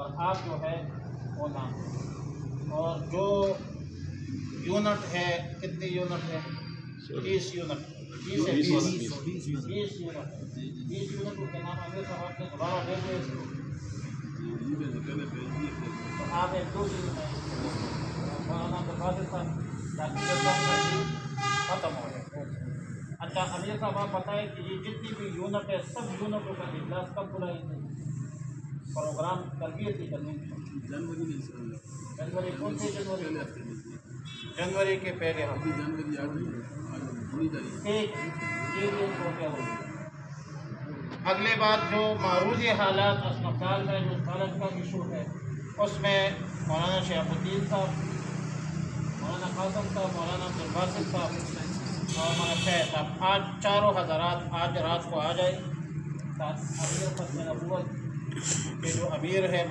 और आप जो है वो नाम, और जो यूनिट है, कितने यूनिट है? 30 यूनिट, 20 यूनिट, 20 यूनिट के नाम अमीर साहब आपने दोबारा दे दिए इसको, तो आप एक दो चीज़ में मौलाना अब्दुल साहब ताकि खत्म हो जाए। अच्छा अमीर साहब आप बताएं कि ये जितनी भी यूनिट है सब यूनिटों का इजलास कब बुलाएंगे? प्रोग्राम कर दिए थे जनवरी, कौन से जनवरी के पहले हफ्ते, ठीक ये हो गया होगा। अगले बात जो मारूजी हालात अस्पताल में जो हालत का इशू है उसमें मौलाना शहाबुद्दीन साहब, मौलाना कासम साहब, मौलाना अब्दुल बासित साहब और मौलाना फैज साहब, आज चारों हज़रात आज रात को आ जाए। अमीर पर नबूवत के जो अमीर है